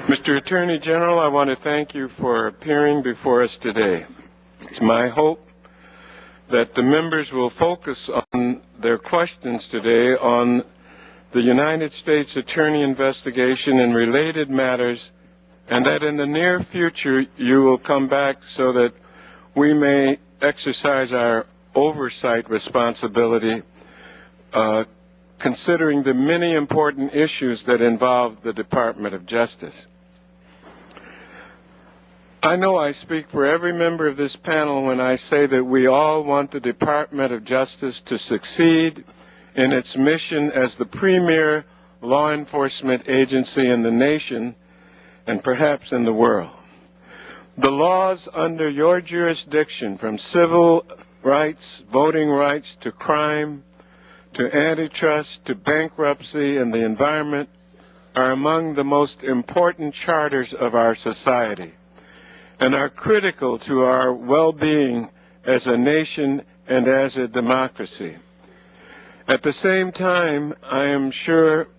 Mr. Attorney General, I want to thank you for appearing before us today. It's my hope that the members will focus on their questions today on the United States Attorney investigation and related matters, and that in the near future you will come back so that we may exercise our oversight responsibility, considering the many important issues that involve the Department of Justice. I know I speak for every member of this panel when I say that we all want the Department of Justice to succeed in its mission as the premier law enforcement agency in the nation and perhaps in the world. The laws under your jurisdiction, from civil rights, voting rights, to crime, to antitrust, to bankruptcy and the environment, are among the most important charters of our society and are critical to our well-being as a nation and as a democracy. At the same time, I am sure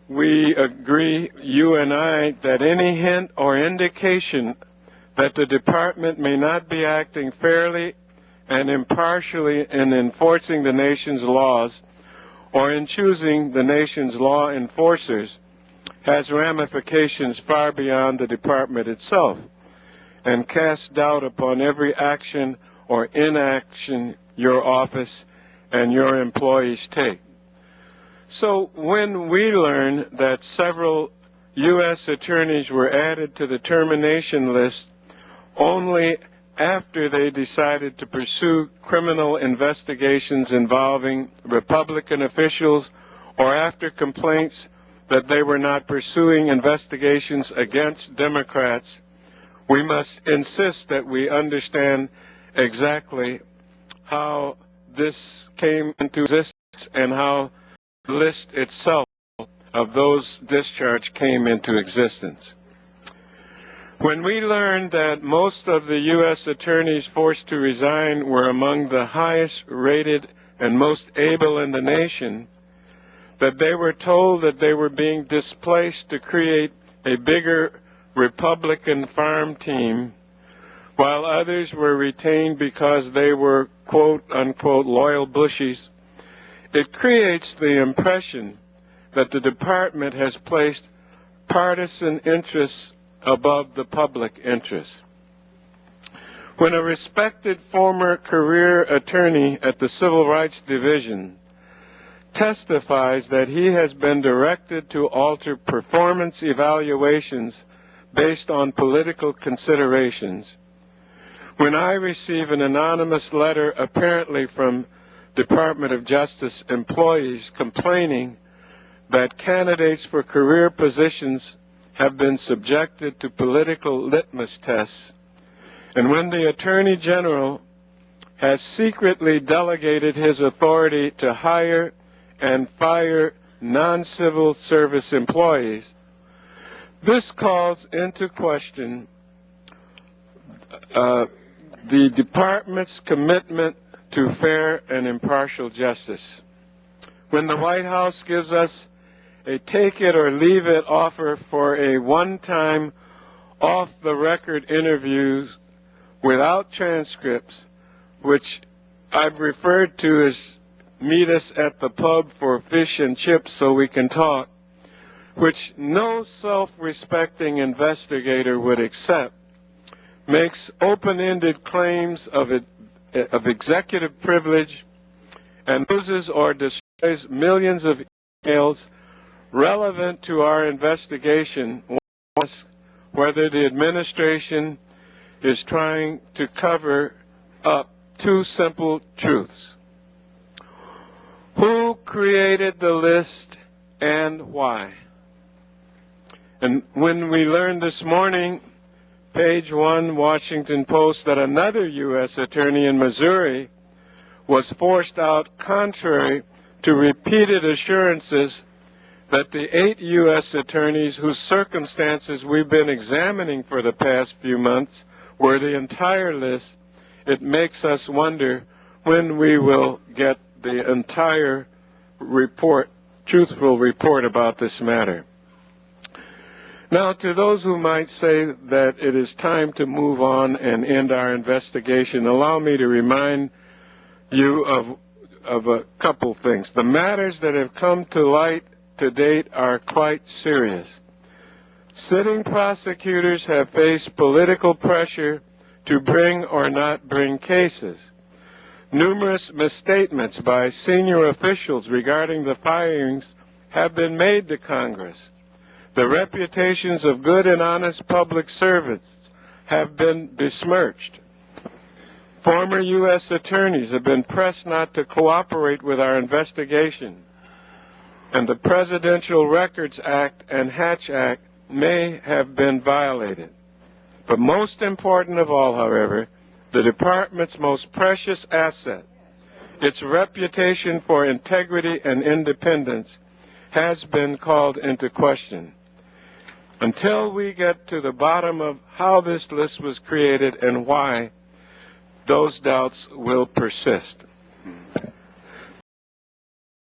we agree, you and I, that any hint or indication that the department may not be acting fairly and impartially in enforcing the nation's laws or in choosing the nation's law enforcers has ramifications far beyond the department itself and casts doubt upon every action or inaction your office and your employees take. So when we learn that several U.S. attorneys were added to the termination list only after they decided to pursue criminal investigations involving Republican officials or after complaints that they were not pursuing investigations against Democrats, we must insist that we understand exactly how this came into existence and how the list itself of those discharged came into existence. When we learned that most of the U.S. attorneys forced to resign were among the highest rated and most able in the nation, that they were told that they were being displaced to create a bigger Republican farm team, while others were retained because they were quote-unquote loyal Bushies, it creates the impression that the department has placed partisan interests above the public interest. When a respected former career attorney at the Civil Rights Division testifies that he has been directed to alter performance evaluations based on political considerations, when I receive an anonymous letter apparently from Department of Justice employees complaining that candidates for career positions have been subjected to political litmus tests, and when the Attorney General has secretly delegated his authority to hire and fire non-civil service employees, this calls into question the department's commitment to fair and impartial justice. When the White House gives us a take-it-or-leave-it offer for a one-time, off-the-record interview without transcripts, which I've referred to as meet us at the pub for fish and chips so we can talk, which no self-respecting investigator would accept, makes open-ended claims of executive privilege and loses or destroys millions of emails relevant to our investigation, whether the administration is trying to cover up two simple truths. Who created the list and why? And when we learned this morning, page 1, Washington Post, that another U.S. attorney in Missouri was forced out contrary to repeated assurances that the 8 U.S. attorneys whose circumstances we've been examining for the past few months were the entire list, it makes us wonder when we will get the entire report, truthful report about this matter. Now, to those who might say that it is time to move on and end our investigation, allow me to remind you of a couple things. The matters that have come to light to date are quite serious. Sitting prosecutors have faced political pressure to bring or not bring cases. Numerous misstatements by senior officials regarding the firings have been made to Congress. The reputations of good and honest public servants have been besmirched. Former U.S. attorneys have been pressed not to cooperate with our investigation, and the Presidential Records Act and Hatch Act may have been violated. But most important of all, however, the Department's most precious asset, its reputation for integrity and independence, has been called into question. Until we get to the bottom of how this list was created and why, those doubts will persist.